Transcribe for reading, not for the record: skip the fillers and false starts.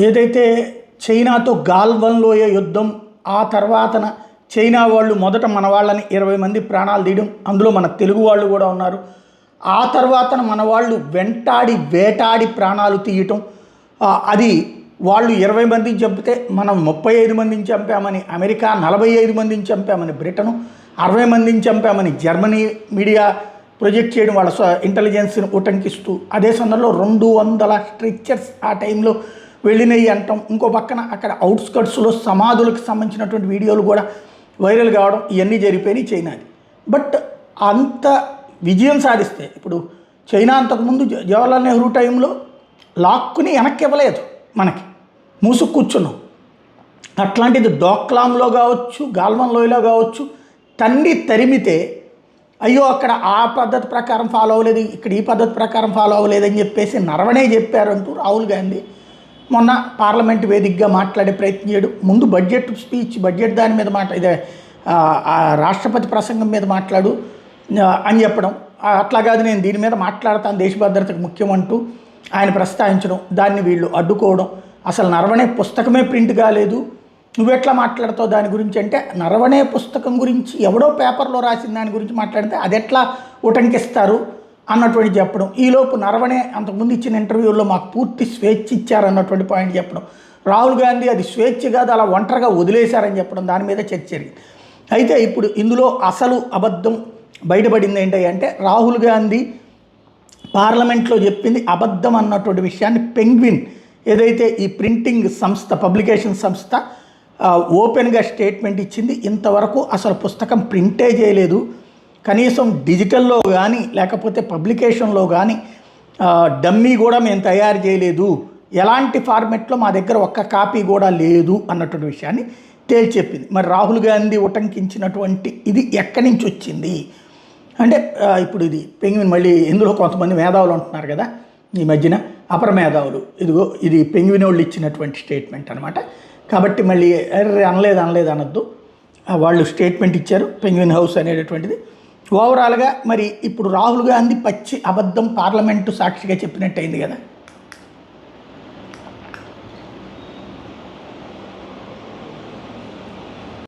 ఏదైతే చైనాతో గాల్వన్ లోయ యుద్ధం, ఆ తర్వాతన చైనా వాళ్ళు మొదట మన వాళ్ళని 20 మంది ప్రాణాలు తీయడం, అందులో మన తెలుగు వాళ్ళు కూడా ఉన్నారు. ఆ తర్వాతన మన వాళ్ళు వెంటాడి వేటాడి ప్రాణాలు తీయటం, అది వాళ్ళు 20 మందిని చంపితే మనం 35 మందిని చంపామని అమెరికా, 45 మందిని చంపామని బ్రిటను, 60 మందిని చంపామని జర్మనీ మీడియా ప్రొజెక్ట్ చేయడం, వాళ్ళ ఇంటెలిజెన్స్ని ఉటంకిస్తూ, అదే సందర్భంలో 200 స్ట్రెచ్చర్స్ ఆ టైంలో వెళ్ళినవి అంటాం. ఇంకో పక్కన అక్కడ అవుట్స్కట్స్లో సమాధులకు సంబంధించినటువంటి వీడియోలు కూడా వైరల్ కావడం, ఇవన్నీ జరిగిపోయినాయి చైనాది. బట్ అంత విజయం సాధిస్తే, ఇప్పుడు చైనా అంతకుముందు జవహర్లాల్ నెహ్రూ టైంలో లాక్కుని వెనక్కి ఇవ్వలేదు, మనకి మూసుకు కూర్చున్నాం. అట్లాంటిది డోక్లాంలో కావచ్చు, గాల్వన్ లోయలో కావచ్చు, తరిమితే అయ్యో అక్కడ ఆ పద్ధతి ప్రకారం ఫాలో అవ్వలేదు, ఇక్కడ ఈ పద్ధతి ప్రకారం ఫాలో అవ్వలేదని చెప్పేసి నరవనే చెప్పారంటూ రాహుల్ గాంధీ మొన్న పార్లమెంట్ వేదికగా మాట్లాడే ప్రయత్నం చేయడం. ముందు బడ్జెట్ స్పీచ్, బడ్జెట్ దాని మీద ఇదే రాష్ట్రపతి ప్రసంగం మీద మాట్లాడు అని చెప్పడం, అట్లా కాదు నేను దీని మీద మాట్లాడతాను, దేశ భద్రతకు ముఖ్యం అంటూ ఆయన ప్రస్తావించడం, దాన్ని వీళ్ళు అడ్డుకోవడం. అసలు నరవణే పుస్తకమే ప్రింట్ కాలేదు, నువ్వెట్లా మాట్లాడతావు దాని గురించి అంటే, నరవణే పుస్తకం గురించి ఎవడో పేపర్లో రాసిన దాని గురించి మాట్లాడితే అది ఎట్లా ఉటంకిస్తారు అన్నటువంటి చెప్పడం. ఈలోపు నరవణే అంతకుముందు ఇచ్చిన ఇంటర్వ్యూల్లో మాకు పూర్తి స్వేచ్ఛ ఇచ్చారన్నటువంటి పాయింట్ చెప్పడం. రాహుల్ గాంధీ అది స్వేచ్ఛ కాదు, అలా ఒంటరిగా వదిలేశారని చెప్పడం, దాని మీద చర్చ జరిగింది. అయితే ఇప్పుడు ఇందులో అసలు అబద్ధం బయటపడింది ఏంటంటే, రాహుల్ గాంధీ పార్లమెంట్లో చెప్పింది అబద్ధం అన్నటువంటి విషయాన్ని పెంగ్విన్ ఏదైతే ఈ ప్రింటింగ్ సంస్థ, పబ్లికేషన్ సంస్థ ఓపెన్గా స్టేట్మెంట్ ఇచ్చింది. ఇంతవరకు అసలు పుస్తకం ప్రింటే చేయలేదు, కనీసం డిజిటల్లో కానీ లేకపోతే పబ్లికేషన్లో కానీ డమ్మీ కూడా మేము తయారు చేయలేదు, ఎలాంటి ఫార్మెట్లో మా దగ్గర ఒక్క కాపీ కూడా లేదు అన్నటువంటి విషయాన్ని తేల్చెప్పింది. మరి రాహుల్ గాంధీ ఉటంకించినటువంటి ఇది ఎక్కడి నుంచి వచ్చింది అంటే, ఇప్పుడు ఇది పెంగ్విన్, మళ్ళీ ఇందులో కొంతమంది మేధావులు ఉంటున్నారు కదా ఈ మధ్యన, అపర మేధావులు, ఇదిగో ఇది పెంగ్విన్ వాళ్ళు ఇచ్చినటువంటి స్టేట్మెంట్ అనమాట. కాబట్టి మళ్ళీ అనలేదు అనొద్దు, వాళ్ళు స్టేట్మెంట్ ఇచ్చారు పెంగ్విన్ హౌస్ అనేటటువంటిది. ఓవరాల్గా మరి ఇప్పుడు రాహుల్ గాంధీ పచ్చి అబద్ధం పార్లమెంటు సాక్షిగా చెప్పినట్టు అయింది కదా.